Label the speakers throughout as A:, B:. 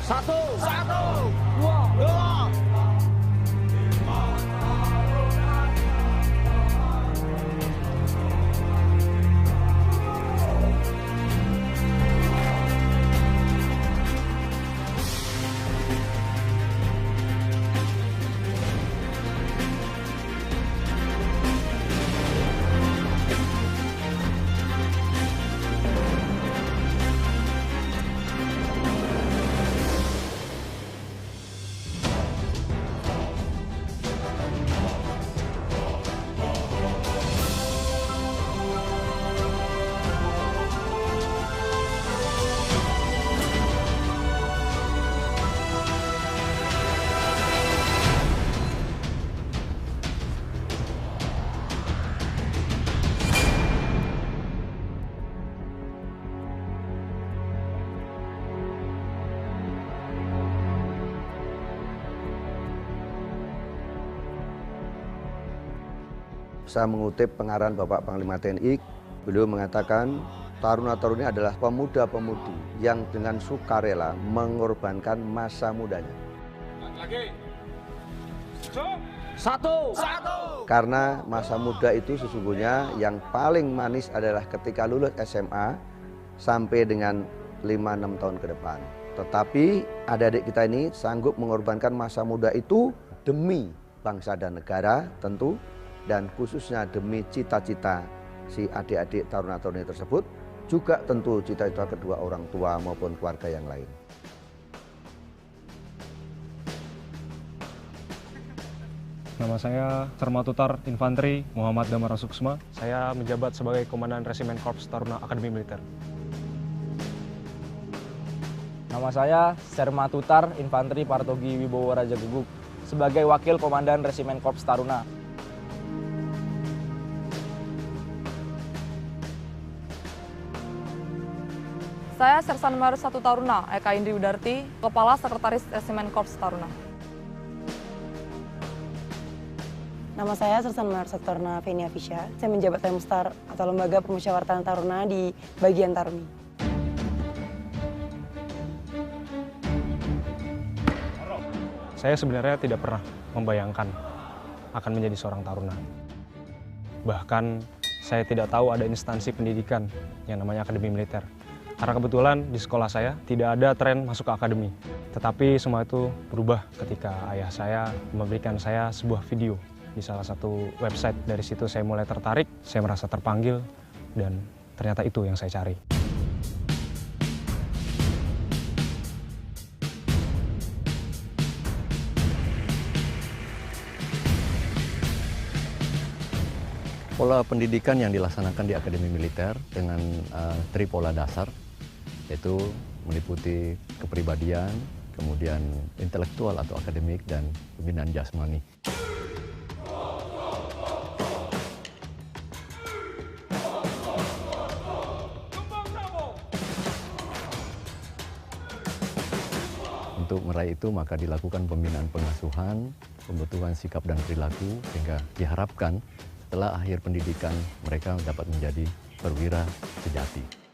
A: Satu, dua.
B: Saya mengutip pengarahan Bapak Panglima TNI, beliau mengatakan taruna-taruni adalah pemuda-pemudi yang dengan sukarela mengorbankan masa mudanya.
A: Lagi. Satu.
B: Karena masa muda itu sesungguhnya yang paling manis adalah ketika lulus SMA sampai dengan 5-6 tahun ke depan. Tetapi adik-adik kita ini sanggup mengorbankan masa muda itu demi bangsa dan negara tentu, dan khususnya demi cita-cita si adik-adik taruna-taruni tersebut, juga tentu cita-cita kedua orang tua maupun keluarga yang lain.
C: Nama saya Sermatutar Infanteri Muhammad Damar Suksma. Saya menjabat sebagai Komandan Resimen Korps Taruna Akademi Militer.
D: Nama saya Sermatutar Infanteri Partogi Wibowo Raja Guguk sebagai Wakil Komandan Resimen Korps Taruna.
E: Saya Sersan Maret 1 Taruna, Eka Indri Widarti, Kepala Sekretaris Resimen Korps Taruna.
F: Nama saya Sersan Maret 1 Taruna Fenia Fisya. Saya menjabat Lemstar atau Lembaga Permusyawaratan Taruna di bagian Taruni.
C: Saya sebenarnya tidak pernah membayangkan akan menjadi seorang taruna. Bahkan saya tidak tahu ada instansi pendidikan yang namanya Akademi Militer. Karena kebetulan di sekolah saya tidak ada tren masuk ke akademi. Tetapi semua itu berubah ketika ayah saya memberikan saya sebuah video di salah satu website. Dari situ saya mulai tertarik, saya merasa terpanggil, dan ternyata itu yang saya cari.
G: Pola pendidikan yang dilaksanakan di Akademi Militer dengan tripola dasar, yaitu meliputi kepribadian, kemudian intelektual atau akademik, dan pembinaan jasmani. Untuk meraih itu maka dilakukan pembinaan pengasuhan, pembentukan sikap dan perilaku, sehingga diharapkan setelah akhir pendidikan mereka dapat menjadi perwira sejati.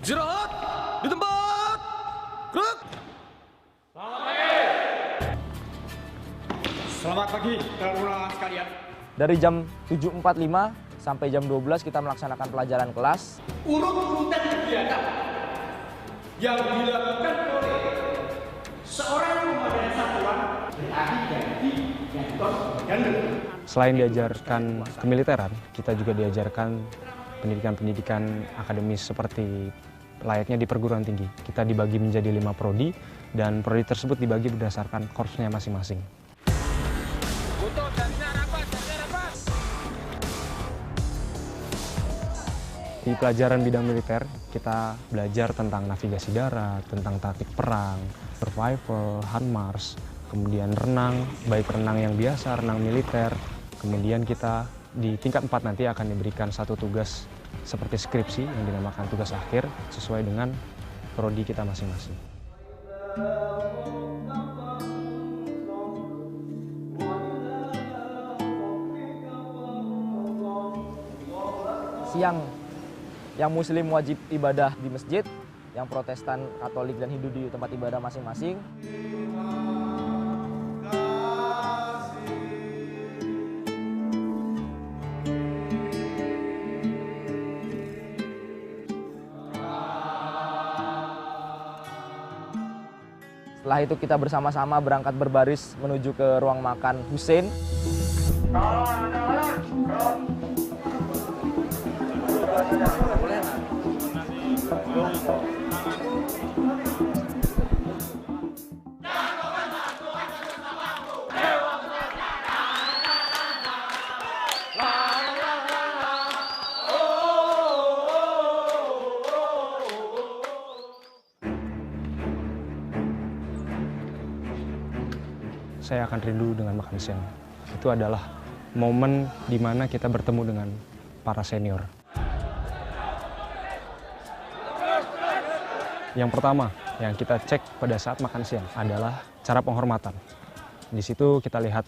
A: Istirahat di tempat. Gerak. Selamat pagi, taruna sekalian.
D: Dari jam 7.45 sampai jam 12 kita melaksanakan pelajaran kelas.
A: Urut-urutan kegiatan yang dilakukan oleh seorang komandan satuan berarti ganti dan
C: Selain diajarkan kemiliteran, kita juga diajarkan pendidikan-pendidikan akademis seperti layaknya di perguruan tinggi. Kita dibagi menjadi 5 prodi, dan prodi tersebut dibagi berdasarkan korpsnya masing-masing. Di pelajaran bidang militer, kita belajar tentang navigasi darat, tentang taktik perang, survival, HARMARS, kemudian renang, baik renang yang biasa, renang militer. Kemudian kita Di tingkat 4 nanti akan diberikan satu tugas seperti skripsi yang dinamakan tugas akhir sesuai dengan prodi kita masing-masing.
D: Siang, yang Muslim wajib ibadah di masjid, yang Protestan, Katolik, dan Hindu di tempat ibadah masing-masing. Setelah itu kita bersama-sama berangkat berbaris menuju ke ruang makan Hussein.
C: Saya akan rindu dengan makan siang. Itu adalah momen di mana kita bertemu dengan para senior. Yang pertama yang kita cek pada saat makan siang adalah cara penghormatan. Di situ kita lihat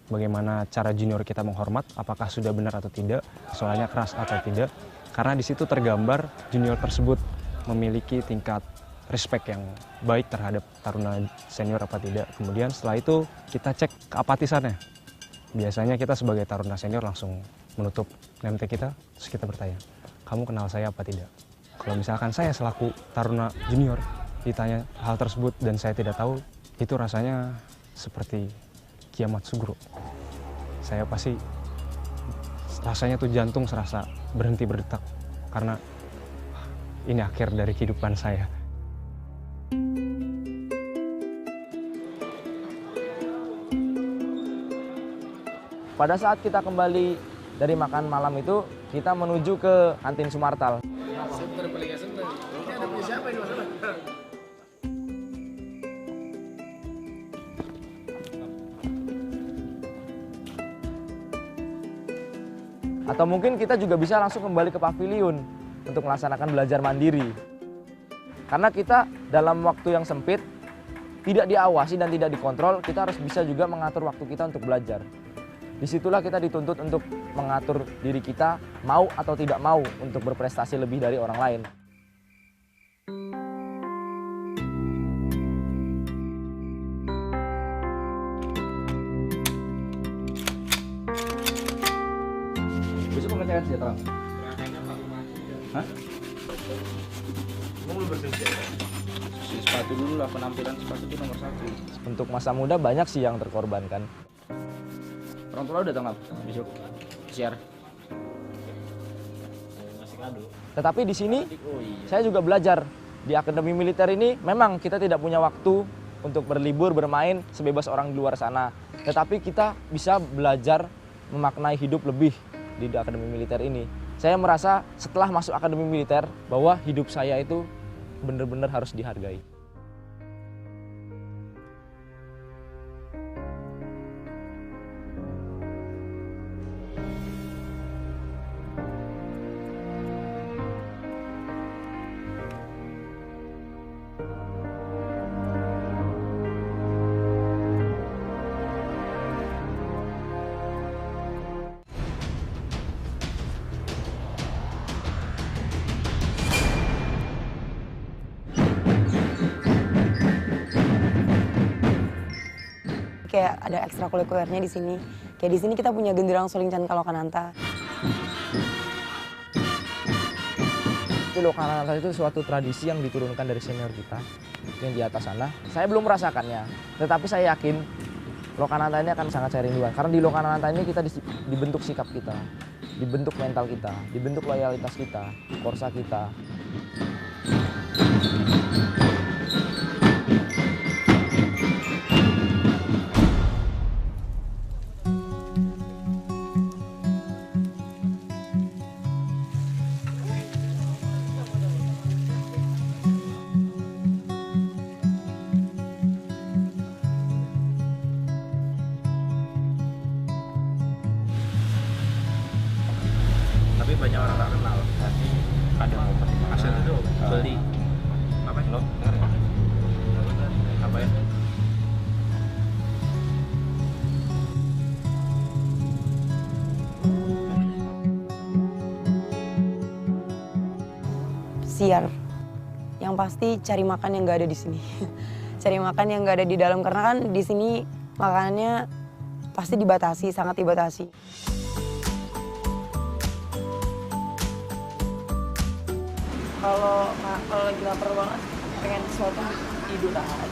C: bagaimana cara junior kita menghormat, apakah sudah benar atau tidak, suaranya keras atau tidak. Karena di situ tergambar junior tersebut memiliki tingkat respect yang baik terhadap taruna senior apa tidak. Kemudian setelah itu kita cek keapatisannya. Biasanya kita sebagai taruna senior langsung menutup name tag kita, terus kita bertanya, kamu kenal saya apa tidak? Kalau misalkan saya selaku taruna junior ditanya hal tersebut dan saya tidak tahu, itu rasanya seperti kiamat sugro. Saya pasti rasanya tuh jantung serasa berhenti berdetak karena ini akhir dari kehidupan saya.
D: Pada saat kita kembali dari makan malam itu, kita menuju ke kantin Sumartal. Atau mungkin kita juga bisa langsung kembali ke pavilion untuk melaksanakan belajar mandiri. Karena kita dalam waktu yang sempit, tidak diawasi dan tidak dikontrol, kita harus bisa juga mengatur waktu kita untuk belajar. Disitulah kita dituntut untuk mengatur diri kita mau atau tidak mau untuk berprestasi lebih dari orang lain. Besok pengecekan senjata. Hah?
H: Kamu belum bersenjata? Sepatu dulu lah, penampilan sepatu itu nomor 1.
D: Untuk masa muda banyak sih yang terkorbankan.
H: Orang tua udah tangkap besok share.
D: Tetapi di sini saya juga belajar di Akademi Militer ini. Memang kita tidak punya waktu untuk berlibur, bermain sebebas orang di luar sana. Tetapi kita bisa belajar memaknai hidup lebih di Akademi Militer ini. Saya merasa setelah masuk Akademi Militer bahwa hidup saya itu benar-benar harus dihargai.
F: Kayak ada ekstrakurikulernya di sini. Kayak di sini kita punya genderang suling can Lokananta.
D: Itu Lokananta itu suatu tradisi yang diturunkan dari senior kita yang di atas sana. Saya belum merasakannya, tetapi saya yakin Lokananta ini akan sangat saya rindukan. Karena di Lokananta ini kita dibentuk sikap kita, dibentuk mental kita, dibentuk loyalitas kita, korsa kita.
H: banyak orang tak kenal.
C: Tapi ada momen
H: Hasil itu beli apa lo? Apa ya?
F: Siar. Yang pasti cari makan yang nggak ada di sini. Cari makan yang nggak ada di dalam karena kan di sini makanannya pasti dibatasi, sangat dibatasi. Kalau lagi lapar banget, pengen sesuatu tidur aja.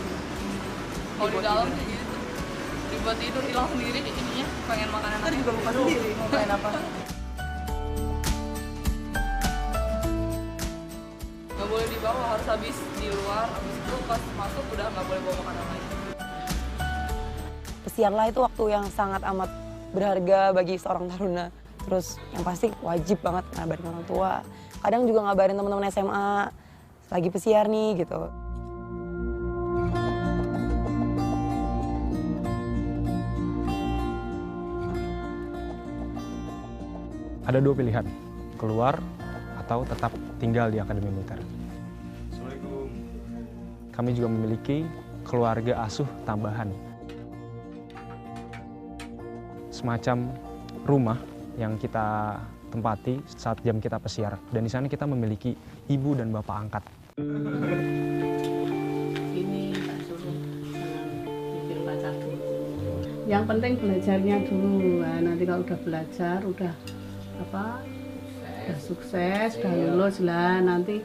E: Kalau di dalam kayak gitu, dibuat tidur hilang sendiri ininya, pengen makanan
F: Ntar juga buka sendiri, mau pengen apa.
E: Nggak boleh dibawa, harus habis di luar, habis itu pas masuk udah nggak boleh bawa makanan lagi.
F: Pesiarlah itu waktu yang sangat amat berharga bagi seorang taruna. Terus yang pasti wajib banget ngabarin orang tua. Kadang juga ngabarin teman-teman SMA, lagi pesiar nih gitu.
C: Ada dua pilihan, keluar atau tetap tinggal di Akademi Militer.
A: Assalamualaikum.
C: Kami juga memiliki keluarga asuh tambahan. Semacam rumah yang kita tempati saat jam kita pesiar. Dan di sana kita memiliki ibu dan bapak angkat.
I: Ini tak suruh bikin pacar dulu. Yang penting belajarnya dulu. Nah, nanti kalau udah belajar, udah sukses, udah lulus lah, nanti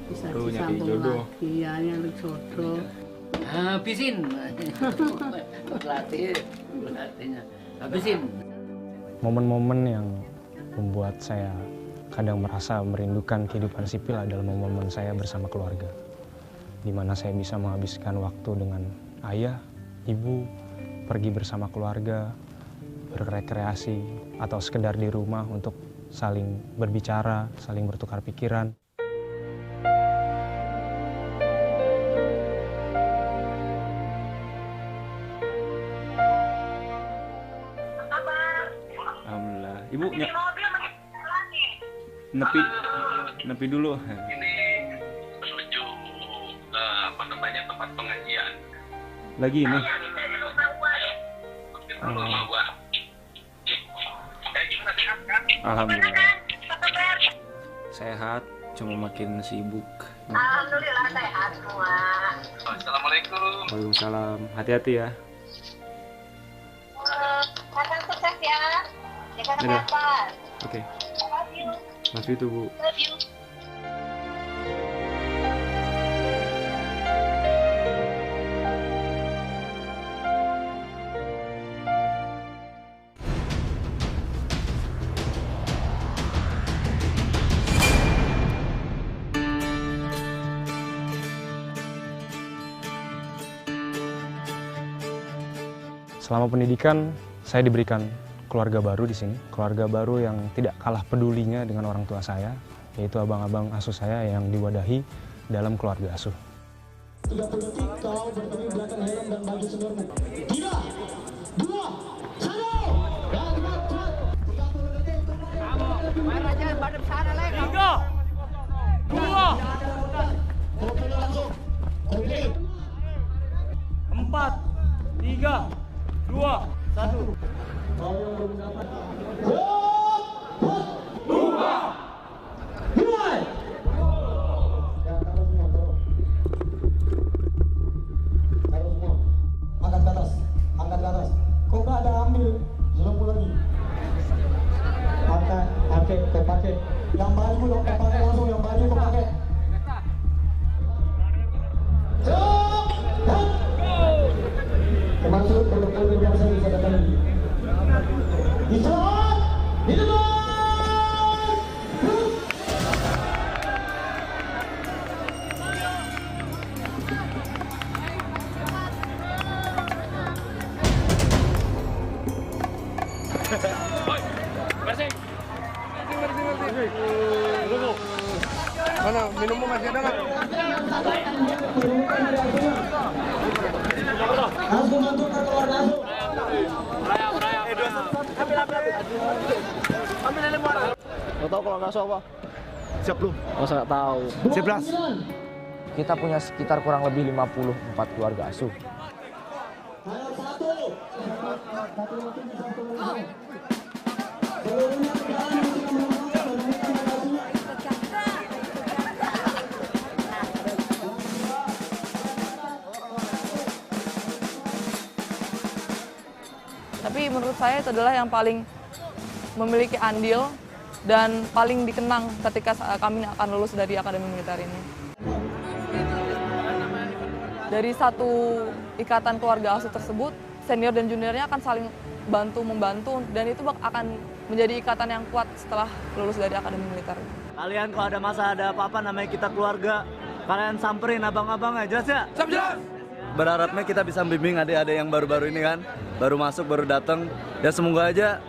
I: bisa disambung lagi, ya nyari jodoh.
J: Habisin. Pelatihnya. Habisin.
C: Momen-momen yang membuat saya kadang merasa merindukan kehidupan sipil adalah momen-momen saya bersama keluarga. Di mana saya bisa menghabiskan waktu dengan ayah, ibu, pergi bersama keluarga, berrekreasi, atau sekedar di rumah untuk saling berbicara, saling bertukar pikiran.
H: Alhamdulillah. Ibu nepi dulu.
K: Ini menuju tempat pengajian.
H: Lagi ini. Alhamdulillah. Sehat, cuma makin sibuk.
K: Alhamdulillah sehat semua. Assalamualaikum.
H: Waalaikumsalam. Hati-hati ya.
K: Kakak sukses ya. Jaga
H: Dadah.
K: kesehatan.
H: Oke.
K: Love you.
H: Love you tuh, Bu.
K: Love you.
C: Selama pendidikan, saya diberikan keluarga baru di sini. Keluarga baru yang tidak kalah pedulinya dengan orang tua saya, yaitu abang-abang asuh saya yang diwadahi dalam keluarga asuh.
L: 3 detik kau berdiri belakang helm dan baju seniormu. 3, 2, 1, dan cepat. 30 detik untuk main aja pada sana lagi. 3, 2, oke langsung. Oke.
A: 4, 3, 2, 1.
L: Kau yang belum dapat. Mulai. Ya, taruh semua, taruh. Taruh semua. Angkat ke atas. Angkat ke atas. Kok nggak ada ambil? Zelemu lagi. Pakai, kau pakai. Yang baju dong, kau pakai langsung. Yang baju kau pakai. Termasuk produk-produk biasa bisa datang lagi. Istirahat, di depan.
A: Mana minummu masih ada nggak?
L: Langsung mantul ke keluar langsung.
A: Ambil. Ambil
D: Lo tau keluarga asuh apa?
A: Siap belum?
D: Oh, saya nggak tahu.
A: 11.
D: Kita punya sekitar kurang lebih 54 keluarga asuh.
E: Tapi menurut saya itu adalah yang paling memiliki andil dan paling dikenang ketika kami akan lulus dari Akademi Militer ini. Dari satu ikatan keluarga asuh tersebut, senior dan juniornya akan saling bantu-membantu dan itu akan menjadi ikatan yang kuat setelah lulus dari Akademi Militer.
M: Kalian kalau ada masalah, ada apa-apa, namanya kita keluarga, kalian samperin abang-abangnya, jelas ya?
A: Siap, jelas!
M: Berharapnya kita bisa bimbing adik-adik yang baru-baru ini kan, baru masuk, baru datang, dan semoga aja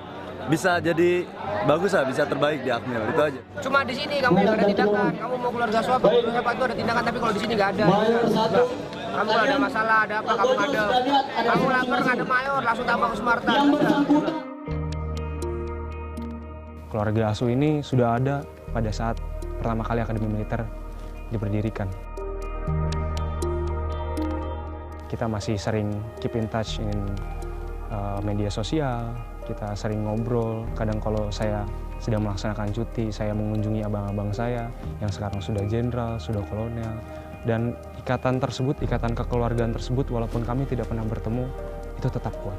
M: bisa jadi bagus lah, bisa terbaik di Akmil, itu aja.
N: Cuma di sini kamu nggak ada tindakan, kamu mau keluarga swab, siapa itu ada tindakan, tapi kalau di sini nggak ada. Kamu kalau ada masalah, ada apa, kamu ada. Kamu lapar, nggak ada mayor, langsung tambah ke Smarta.
C: Keluarga asuh ini sudah ada pada saat pertama kali Akademi Militer diberdirikan. Kita masih sering keep in touch in media sosial, kita sering ngobrol. Kadang kalau saya sedang melaksanakan cuti, saya mengunjungi abang-abang saya yang sekarang sudah jenderal, sudah kolonel. Dan ikatan tersebut, ikatan kekeluargaan tersebut, walaupun kami tidak pernah bertemu, itu tetap kuat.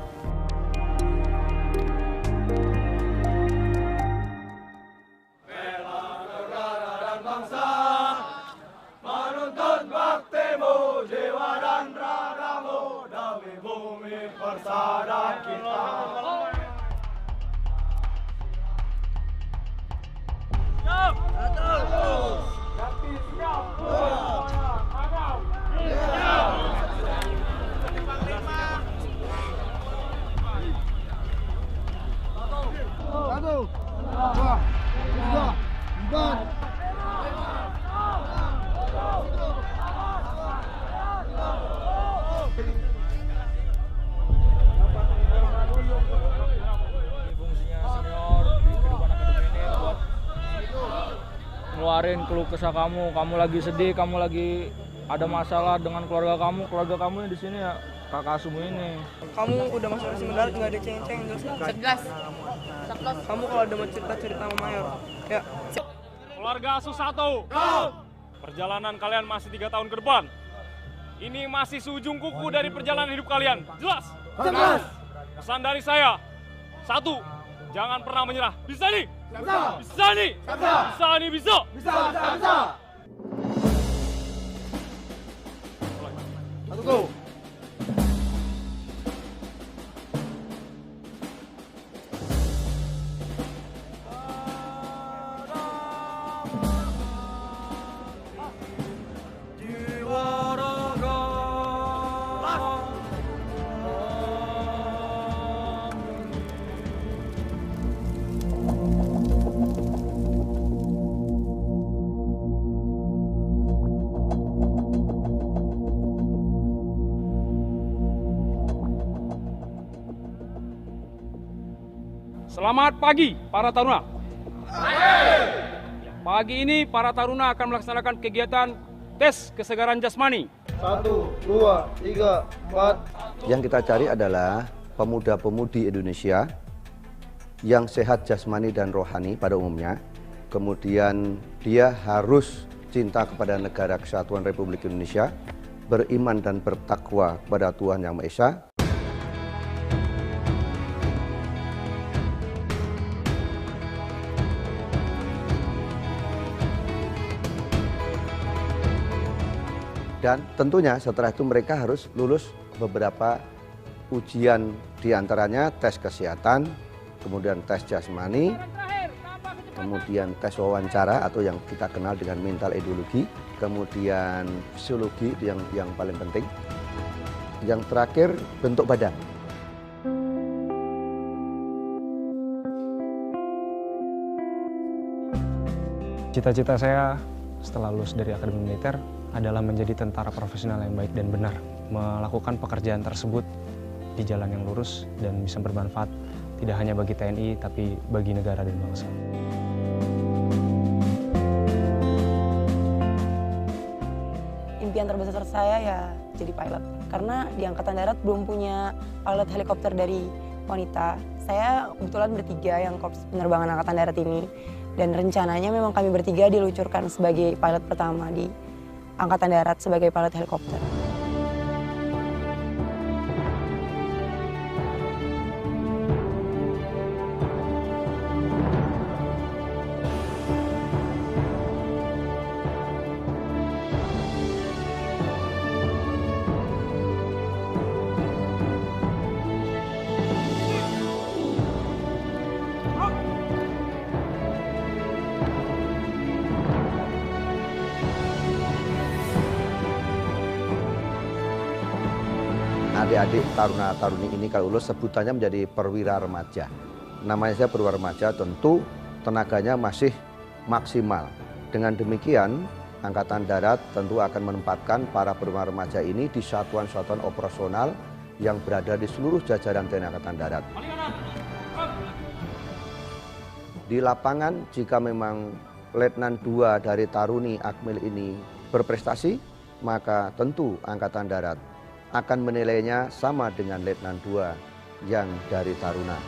H: Ngeluarin keluh kesah kamu lagi sedih, kamu lagi ada masalah dengan keluarga kamu di sini ya kakak asuhmu ini.
O: Kamu udah masuk ke Mendarat nggak ada ceng-ceng, jelas. Kamu kalau ada mau cerita sama mayor, ya.
P: Keluarga asuh 1. Perjalanan kalian masih 3 tahun ke depan. Ini masih seujung kuku dari perjalanan hidup kalian. Jelas?
L: Jelas.
P: Pesan dari saya. 1. Jangan pernah menyerah. Bisa nih?
L: Bisa.
P: Bisa nih?
L: Bisa.
P: Bisa nih, bisa.
L: Bisa.
A: Satu, go.
P: Selamat pagi para taruna. Pagi ini para taruna akan melaksanakan kegiatan tes kesegaran jasmani.
A: 1, 2, 3, 4.
B: Yang kita cari adalah pemuda-pemudi Indonesia yang sehat jasmani dan rohani pada umumnya. Kemudian dia harus cinta kepada negara kesatuan Republik Indonesia, beriman dan bertakwa kepada Tuhan Yang Maha Esa. Dan tentunya setelah itu mereka harus lulus beberapa ujian, diantaranya tes kesehatan, kemudian tes jasmani, kemudian tes wawancara atau yang kita kenal dengan mental ideologi, kemudian fisiologi itu yang paling penting. Yang terakhir bentuk badan.
C: Cita-cita saya setelah lulus dari Akademi Militer adalah menjadi tentara profesional yang baik dan benar, melakukan pekerjaan tersebut di jalan yang lurus dan bisa bermanfaat tidak hanya bagi TNI tapi bagi negara dan bangsa.
F: impian terbesar saya ya jadi pilot. Karena di Angkatan Darat belum punya pilot helikopter dari wanita. Saya kebetulan bertiga yang korps penerbangan Angkatan Darat ini. Dan rencananya memang kami bertiga diluncurkan sebagai pilot pertama di Angkatan Darat sebagai pilot helikopter.
B: Adik-adik taruna-taruni ini kalau lulus sebutannya menjadi perwira remaja. Namanya saya perwira remaja, tentu tenaganya masih maksimal. Dengan demikian, Angkatan Darat tentu akan menempatkan para perwira remaja ini di satuan-satuan operasional yang berada di seluruh jajaran TNI Angkatan Darat. Di lapangan, jika memang Letnan II dari Taruni Akmil ini berprestasi, maka tentu Angkatan Darat akan menilainya sama dengan Letnan II yang dari Taruna.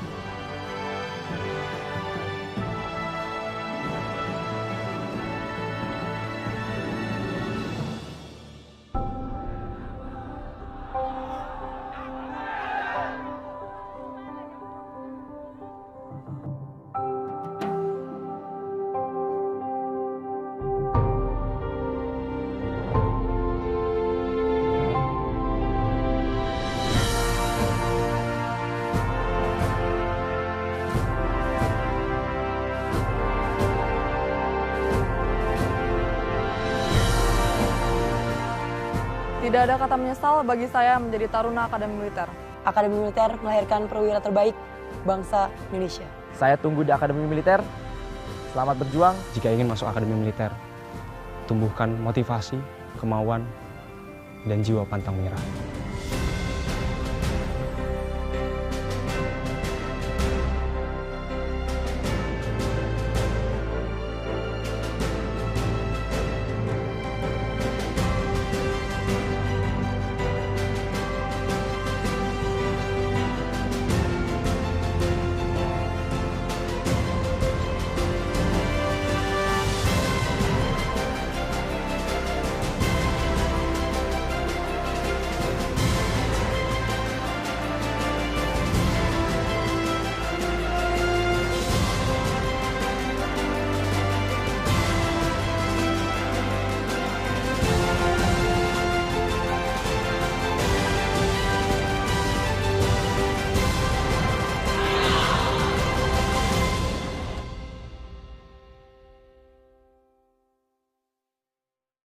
E: Tidak ada kata menyesal bagi saya menjadi taruna Akademi Militer.
F: Akademi Militer melahirkan perwira terbaik bangsa Indonesia.
D: Saya tunggu di Akademi Militer. Selamat berjuang.
C: Jika ingin masuk Akademi Militer, tumbuhkan motivasi, kemauan, dan jiwa pantang menyerah.